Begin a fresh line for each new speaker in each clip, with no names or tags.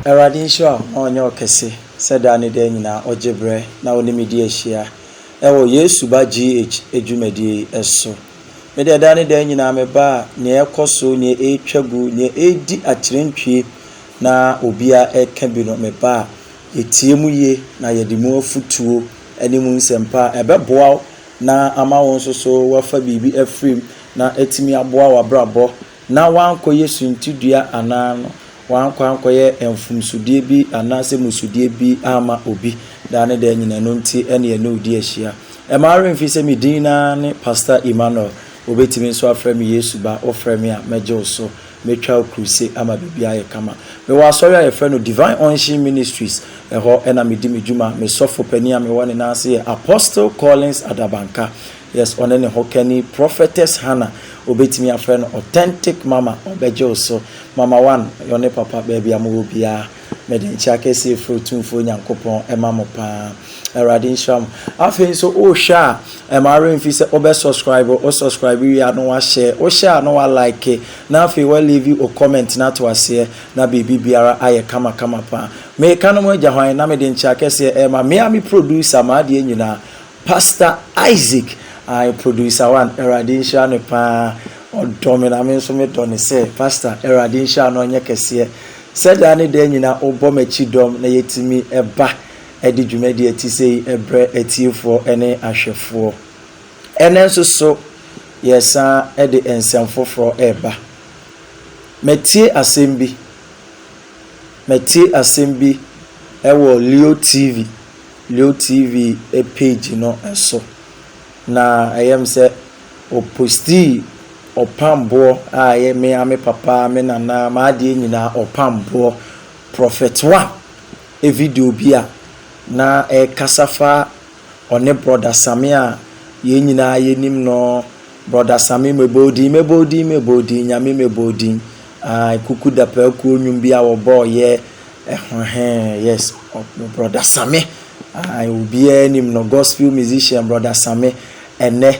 Eradin sure on your kese, said Danny Denina or Jebre, now Nimidi Shia. Ewo Yesu ba GH ejumedi eso. Mede Danny Denina me ba near koso near a chagu near edi atrentwie na obia ekabino me ba etiemu ye na yedimu futuo animu nsempa ebeboa na ama won so wafa bibi afrim na etimi aboa wabrabo na wanko Yesu ntidua anano wankwankoye emfumsudie bi anase musudie bi ama obi dane de nyina no nti ene ene odi ahia e mare mfi se medina ne Pastor Emmanuel obetimi so afrem Yesu ba ofrem a meje so metwa crusade ama bibia ye kama me wa sorry ye friend Divine Unction Ministries eho ena medi medjuma me sofo pani a me woni na ase Apostle Collins Adabanka. Yes, on any hokeni prophetess Hannah obetimi a friend authentic mama obeje so mama one yone papa baby amu bia me den chiake se frutumfo nyankopon ema mo pa eradin sham afen so o sha e mare mfi se obe subscribe o subscribe wi anu wa share o share no wa like na afi we leave you a comment na to ase na bibi biara aye kama pa me kanu mo agya na me den chiake se e ma me ami producer ma de nyina Pastor Isaac I producer one eradin sha no pa odomina me so me don say Pastor eradin sha no nye kese said ani de nyina obo machi dom na yetimi eba edi dwumadi ati sei ebre atiefo ene ahwefo ene so yesa edi ensemfoforo eba metie asembi ewo Leo TV e page no eso na ayem se o posti Opambour aye me ame papa me nana ma de nyina Opambour prophet one e video bia na e kasafa one Broda Sammy a ye nyina ye nim no Broda Sammy mebodi nyame mebodi kuku da pa ku onwum bia wo boy ye yes Broda Sammy obi nim no gospel musician Broda Sammy ene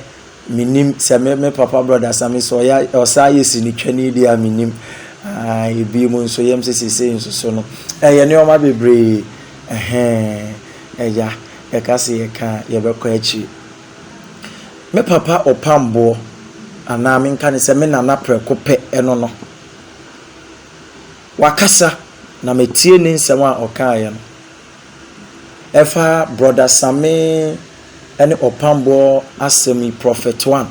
minim se me papa Broda Sammy so ya osa yesi ni twani dia minim ebi mo nso yem sese nso so no ye ne o ma bebre eya e ka se ye ka ye be kwa achi me papa Opambour ana me nka ne se me nana preko pe eno no wakasa na metie ni nsem a okaye no efa Broda Sammy any Opambour asemi prophet one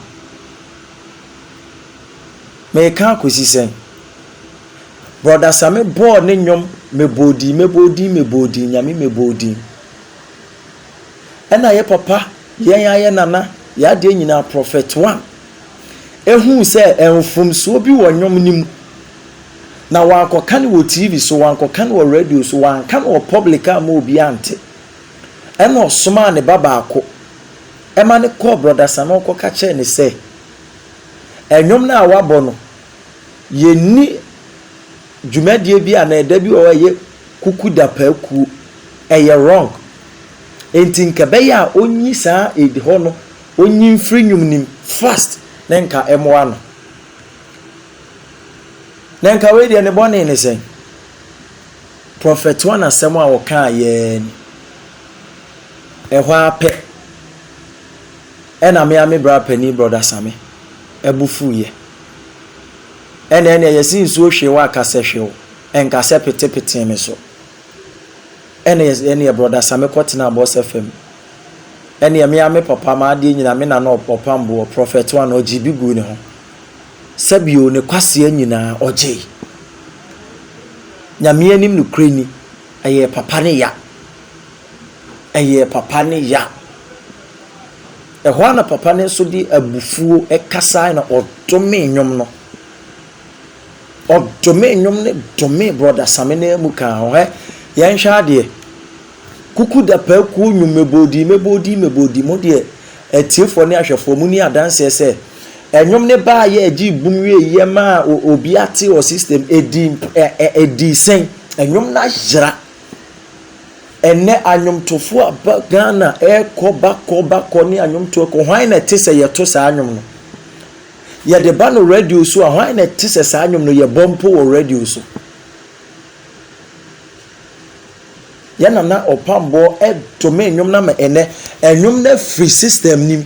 me kan kosi sen Broda Sammy bo ne nyom mebodi nyame mebodi ena ye papa ye nana ya de nyina prophet one ehu se enfumso bi wo nyom nim na wankoka ne wo TV so wankoka ne wo radio so wanka ne wo public am obi ante ena osoma ne baba ako ema ne call Broda Sammy ko ka che ne se enyom na awabo no ye ni dwumadie bi ana eda bi o ye kuku da pa ku eye wrong enti nkabe ya onyi saa edi ho no onyi mfiri nwum nim fast na nka emo ano na nka we de ne bone ne sen prophet one asem a wo ka ye ni ehwa ape ena me ame bra pani Broda Sammy ebufu ye ene yesin so hwe wa kase hwe enka se pete me so ene Broda Sammy kwotena Boss FM ene me ame papa ma de nyina me na no Opambour prophet one ojibi gu ne ho sabio ne kwase nyina oje nyame anim no kreni eye papa ne ya ehwa na papa ne so di abufuo ekasa na odome nyom no odome nyom ne dome Broda Sammy ne mu ka ho yen hwa de kuku da pa ku nyum mebodi mo de etiefo ne ahwefo mu ni adanse se enyom ne ba ye agi bumwe ye ma obi ate o system edi sen enyom na jira ene anyom tofo aba Ghana ko ni anyom to ko hwan na tese ye to sa anyom no ye de ba no radio so hwan na tese sa anyom no ye bompo o radio so yana na Opambour domain nyom na me ene enyom na free system nim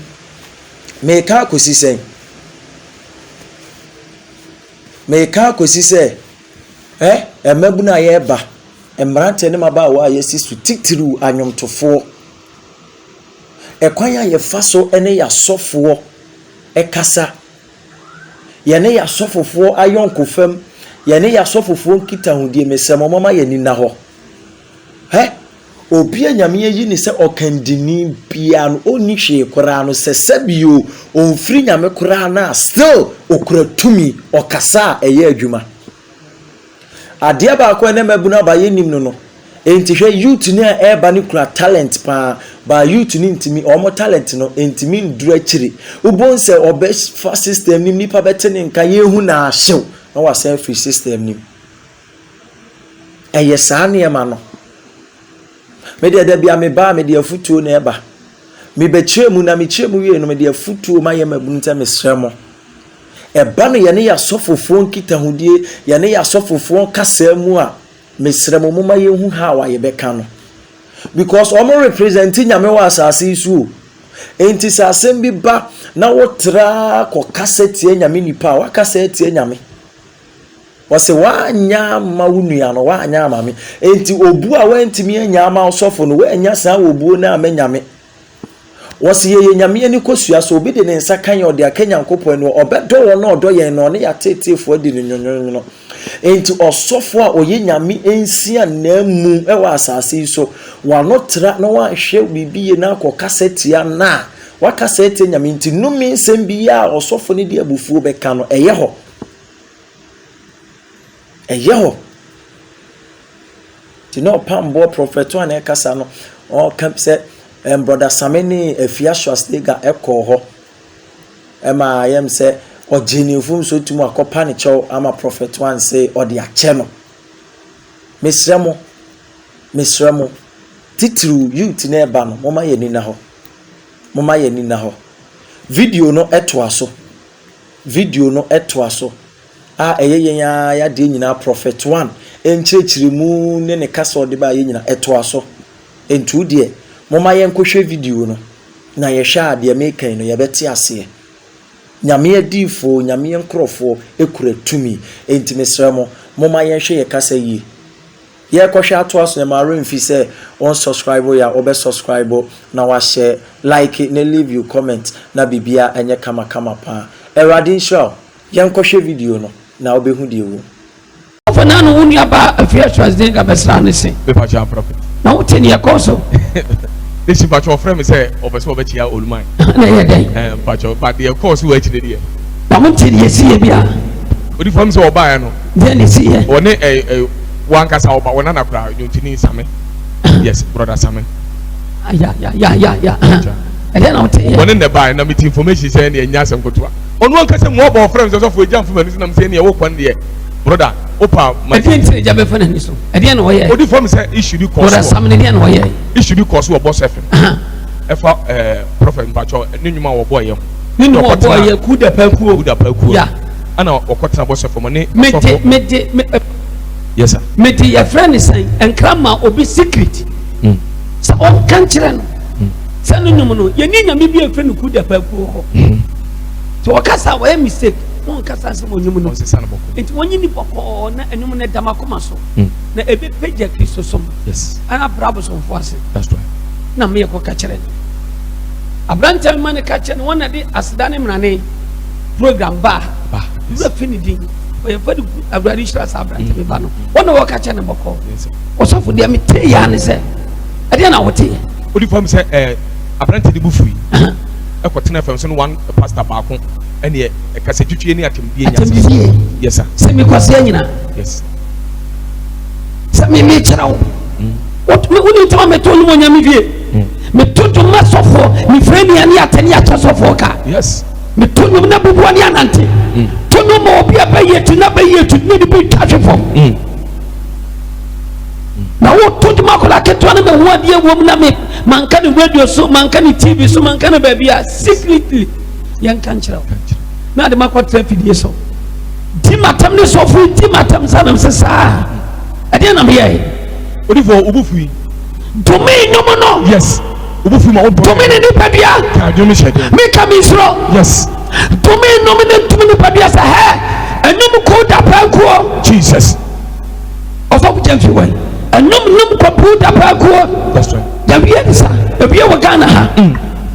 me ka akosi sen emabu na ye ba emrante ne maba wa yesi su titiru anyomtofo ekwan ya ye faso ene ya sofo ekasa yene ya sofofo ayonkofam yene ya sofofo nkita hodie mesem mama ye ni na ho obi anyame yi ni se okandini bia no oni hwe kora no se sabio onfiri nyame kora na still okura tumi okasa eye adwuma adia ba akwa na mabuna ba yenim no enti hwe youth ni a eba ni kura talent pa ba youth ni ntimi omo talent no ntimi ndura chiri ubon se obes fa system ni nipa betene nka yehu na ahyew na wasa free system ni eye saa ne ma no me de bia me ba me de afutuo na eba me bechemu na me chemu wie no me de afutuo ma ye mabunta me sremo eba no ye ne ya sofofo nkita hodie ye ne ya sofofo kasa mu a me sremo mu ma ye hu ha wa ye beka no because omo representing nyame wa asase isu enti sasem bi ba na wotra ko kasa tie nyame nipa wa kasa tie nyame wase wanya ma wunua no wanya ma me enti obu a wantimi anya ma osofo no wanya sa obu na amanyame wase ye nyame ani kosua so obi de ne nsa kan ode akanya nkopɔ no obedo wo no odo ye no ne ya tetefo di nyonyonyo enti osofo a oye nyame ensia na mu e wa asase so wa no tra no wa hwe bibiye na akokasa tia na wakasa tia nyame enti numi nsem biya osofo ne di abufuo beka no eye ho ti no Opambour prophet one e kasa no o camp se Broda Sammy ni afia swastega ekọ ho ema yem se ojenefum so tumu akopa ne chew ama prophet one say odi ache no mesremo titru youth na eba no moma ye ni na ho video no eto aso eye ya de nyina prophet one enchirechirimu ne kasa ode ba ye nyina eto aso entu de moma yen kohwe video no na ye hwa de mekan no ye beti ase nyame adifo nyame nkrofo ekura tumi enti mesremo moma yen hwe ye kasa yi ye kohwe ato aso na maro mfi se on subscribe ya obe subscribe na wa share like na leave you comment na bibia enye kama pa erade show yen kohwe video no na obehu de wo
for nanu woni aba afia swazdenga besra ne se
be pa cha prophet
na wote ne yakoso
this is your friend say obeso obechia oluman
na ye den
pacho but the course we actually there
na mo tie sie bia
odi fam say oba no
de ne sie
one wan kasa oba wona na kra nyotini Sammy yes brother Sammy
ya ede na wote
one ne buy na meet information say ne nya asem kotoa onu wan kasa mo oba friend so for ejam fam na say ne wo kwan de brother opa
ede jabe fana ni so ede na wo ye
odi fam say issue di course
brother Sammy ede na wo ye
issue di course wo boss FM efa prophet mpacho ne nyuma wo boy ye
ni no wo boy ye ku da pakuo
ya ana okotena boss FM ne
me
yes sir
me di your friend say enkrama obi secret sa on kan kire no sa no nyum no ye ni nyame bi e friend ku da pakuo ho so wakasa wa mistake on kasa se mo nyum no enti wonyi ni boko na enum ne damakoma so na ebe page Kristo som
yes
ana brabo so fo ase
that's right
na me ko ka kire abrante man ka kire wona de asdane mrane program ba finidi o ye fadi abradi shira sa abrante be ba no wona wo ka kire ne boko osofo de me te ya ne se ade na wote
odi fam se abrante de bufui ekotena fam so no one pastor baako ene kase twitwe ni atemdie nya yes sir
se mi kwase nyina
yes
se mi chirawo what me uni to me to no nya mi vie me to masofo mi freni ani atani atosofo ka
yes
me to no na bubu ani anante to no mo obi abaye tu na baye tu ni bi twahwefo na wo to makola keto na me ho ade wo na me manka ni radio so manka ni TV so manka na babia secretly yan kan chirawo na de makwatra fidie so di matam ne so fu di matam sanam se sa ade na me ye
odi fo ubufui
Tumi no no.
Yes. Tumi
ni nipadia. Me kamisro.
Yes.
Tumi no me tumi nipadia sa he. Enum ko da panko.
Jesus.
Also we jump away. Enum ko da panko.
That's right.
Dabiya sa. Dabiya wa Ghana ha.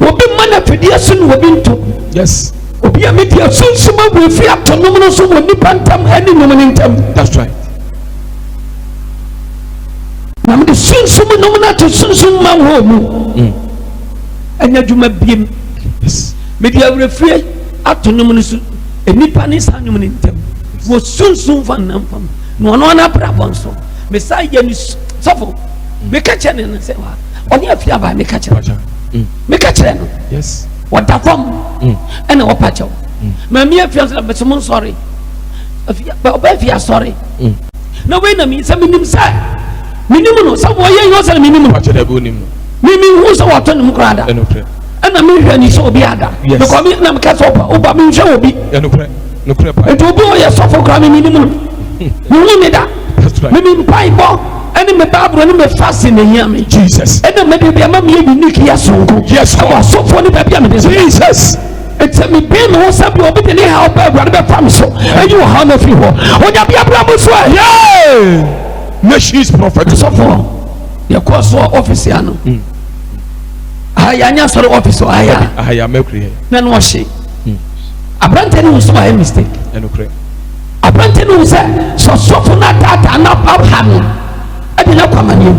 Obi mana fidie sun obi nto.
Yes.
Obi amedia sunsuma we fi atonum no so woni pantam ani num ni ntam.
That's right.
Na me sunsum num na to sunsum ma wo mu. Anya djuma biem.
Yes.
Media refre atonum no so enipa ni sa num ni ntam. Wo sunsum fan nam fam. No no na brabon so. Me sa ye ni sofo. Me ka chene na se wa. Oni afia ba me ka chene. Me ka chene no.
Yes.
What the form? And a pacho. Mammy feels like someone sorry. If you are sorry. No way, I mean, some minimum, sir. Minimum, somewhere you also minimum. Mimi who's a water and crowd. And I mean, when you saw Biada. You come in and cast over, Oba shall be. No crap. It will be a soft cramming minimum. You need that. Mimi pipe. And in the Bible, and in fasting and hear me. Jesus. And then maybe a mammy unique yes. Yes, I was so funny baby. Jesus. It's a me pain was up your bit in the help brother from so. And you how many people? When you be a brother, yeah. Meshi's prophet. So for your course or official. I am sort of officer. I am Mercury. Then was she. A Branton was my mistake. And a Branton was so for that and not Abraham. I did not come on you.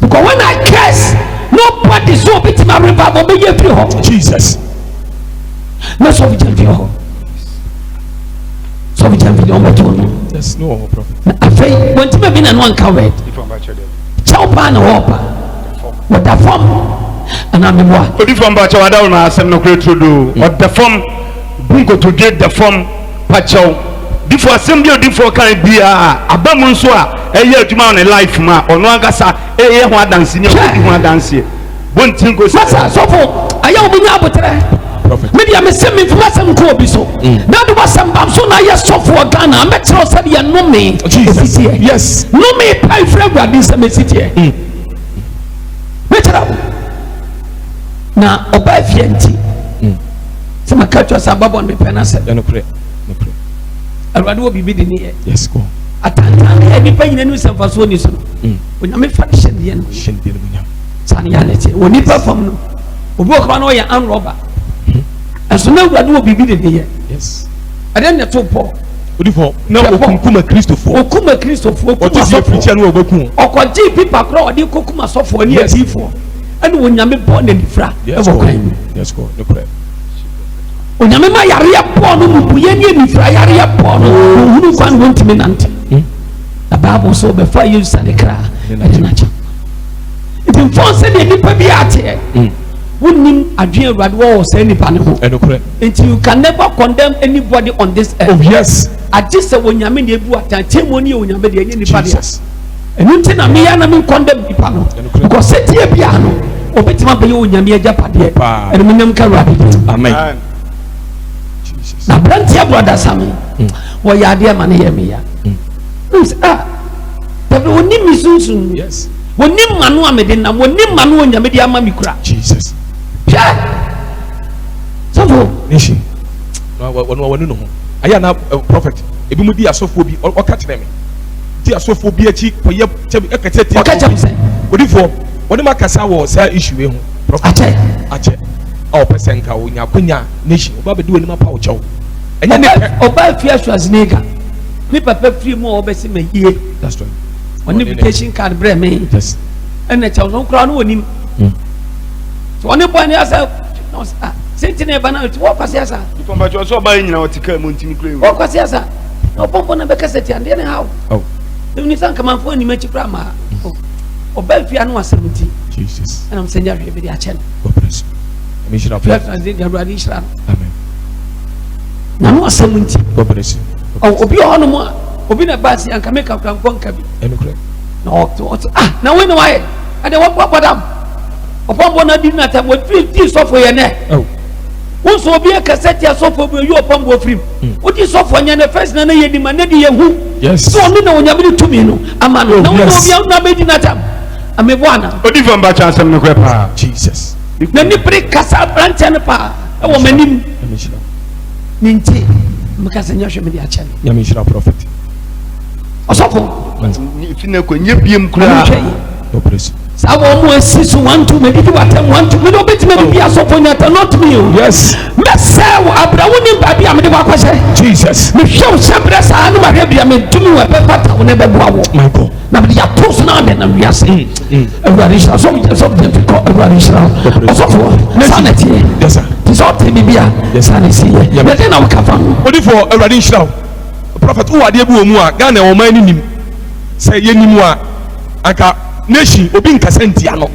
Because when I curse, nobody so bit my river will be your Jesus. No, so we jump your home. So we jump your home. There's no prophet. I say, when Timmy been and one covered, Chopin or Whopper, what the form, and I'm in what?
If I'm about to add no great to do, what the form, Bungo to get the form, Pacho. Before assembly or before can be a bamuswa a year to mount a life ma or no agasa a year one dancing one dance. One thing goes so for I am being able to maybe I'm a semi from some cobiso. That was some bamson I just saw for Ghana. Metro said you know me. Jesus, yes, no me pay for this city. Metro now obey fienti. Some catchers are babon me penance. No pray. I will be bidding here. Yes, go. At any pain and use of us when you saw. When I'm a faction, the end, Sanity. When you perform, we walk on way and robber. And so now I will be bidding here. Yes. I then the two poor. What if no Kuma Christopher? Or Kuma Christopher? What is your preacher? Or what people across the Kokuma software near T4. And when you're born in the frat, yes, go. No prayer. Onyamema yarea pono mupuyeni ni frayarea pono hunu kwan wontimi nante the Bible so before you stand the cry adinacha it informs the nipa bi ate wonnim adwen awrade wo say nipa ne ho until you can never condemn anybody on this earth. Oh yes, adise wonyame ne ebu atantemo ne wonyame de enye nipa de enunti na me ya na me condemn nipa no because setie bia no obetima be wonyame agapade ene menyam ka awrade. Amen. Na Brantia brother Sammy, what ya dear man hear me ya? But when you miss yes, when you manu amedin, and when you manu and Yamedia mammy crack, Jesus. So, Nishi, what no, I am now a prophet. If you would be a sophobia or catch them, dear sophobia cheek for your catch him. What if what the Macassa was issue? Prophet. Oh, Pesenka, when you're Quina nation, Baba doing my pouch. And then Oba Fias was nigger. Nipper free more obey me here. That's right. When invitation card bring me, yes. And the child no crown on him. So on the point, yourself, sitting there, but what was yes, sir? If I'm also buying our ticket, Monty, what was yes, sir? No pump on a Becasset, and then how? Oh, the Nissan come out for any magic grammar. Oba Fiano was 70. Jesus. And I'm saying, you're every day. God bless. Mission of life. Amen. Now, 70. God bless you. Oh, be on more. Obi na basi and can make up from Bonkabi. No, now when I don't want what up. Upon I did not have what 50 software neck. Oh, once will be a cassette software you Opambour free. What is software and the first name you demanded you? Yes, so I know when you to me. No, a man, no, not making that up.
Amebuana.
Odivo mba chance me kwe pa.
Jesus.
Na ni pre kasa branche ne pa. E wo manim. Ninti. Mekasa nya hwe me dia chane.
Ya me shira prophet.
Osofo.
Fine ko nye biem kura.
No praise.
Sawo mo asisu 1 2 me di watam 1 2 me do betima bi asofo nyata not me.
Yes.
Mesew abrawo ni ba bi amede wakwase.
Jesus.
Me hwe sebre sa no ma hwe bia me dumi we pepata wo ne bebuawo.
My God.
Na me ya post na be na wiase. Everybody shall so difficult. Everybody shall. Osofo. Sanity.
Yes sir.
Tisote bibia. Sanity. Ya be na wakafa.
Odi for everybody shall. Prophet who ade bu omu a Ghana o man nim. Say ye nimu a aka nation obi nkasa ntia no.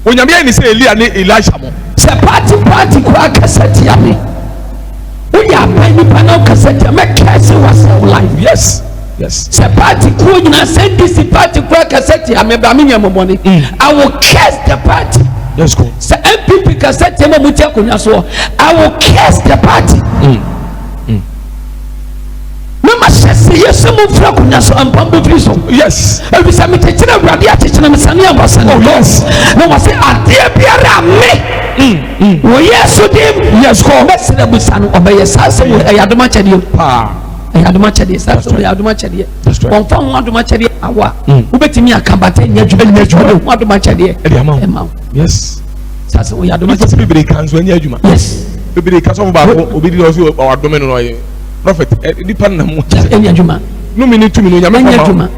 Onyame ni say Elia ne Elisha mo.
Se party kwa kasati ya me. Uya pani pana kasati ya me kese was life.
Yes. Yes.
Se party kwa nyina send this party kwa kasati ya me ba me nyamomoni. I will curse the party.
Let's go.
Se MPP kasati ya me mutia kunya so I will curse the party. Mama shese yesu mo fra kunya so Opambour free so.
Yes.
Ebi sa me techina brade a techina me sane ambassador.
Oh yes.
No was say ade biara me. Wo yesu dim.
Yes go.
Mesina busanu obeye sase wo ayadoma chede
Pa.
ayadoma chede sase wo ayadoma chede. On fa ho adoma chede awa. Wo betimi akambata nya dwuma wo adoma chede.
Ema. Yes.
Sase wo ayadoma chede.
Bibiri kan so anya adwuma.
Yes.
Bibiri kan so ba ko obi di so adoma no ye. Prophet di pan na mo.
Anya adwuma.
No minute no nyame
anya adwuma.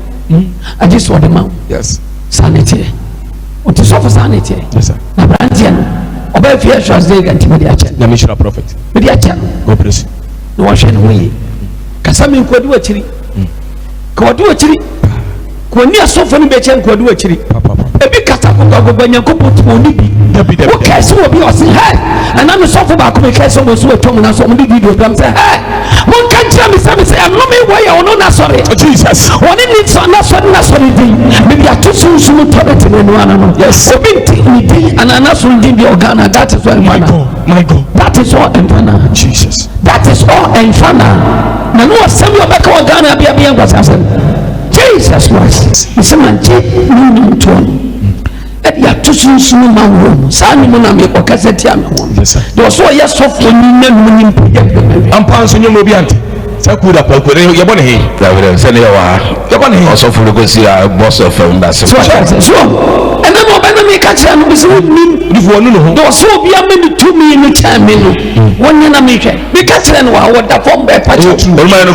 I just saw the man.
Yes.
Sanity. What is for sanity?
Yes sir.
Na brandian. Oba fie trust dey ganti me dia chen.
Nyame shira prophet.
Me dia chen.
God bless you.
No wa hwe no yi. Kasa me nkwadi wa chiri. Ko wadi wa chiri. Ko ni asofo no be chen ko wadi wa chiri.
Papa.
Ebi kasa ko gogo nyankopɔ to oni bi.
Dabi.
Wo kase wo bi o se hey. Ana me sofo ba ko me kase wo so tom na so mo di video gram say hey. Won kan tira me say am no me wo ya ono na sorry.
Jesus.
Oni ni so na sorry din. Me bi atusu sumu toilet no ana no. Yes. Obi nti ni din ana na so din bi organa that is why
My God.
that is all infana.
Jesus.
That is all infana. Na no asem yo beka organa bia ngwasasem. Jesus Christ. Misemanji ni nton. Ya tusunsumu mawo sani mo na me okaseti am ho do so ye sofo ni nanu ni mpo ye
ampa so nyomo bi ante sa ku da pakore ye bone he
David se ne wa.
ye bone he
Osofo ko si a boss of ndase.
so ene mo ba na me ka kire no bi se ni
difo no ho
do so bi am ni tumi ni cha me no wonni na me hwe me ka kire no wa wo da fom be pa cho
O man no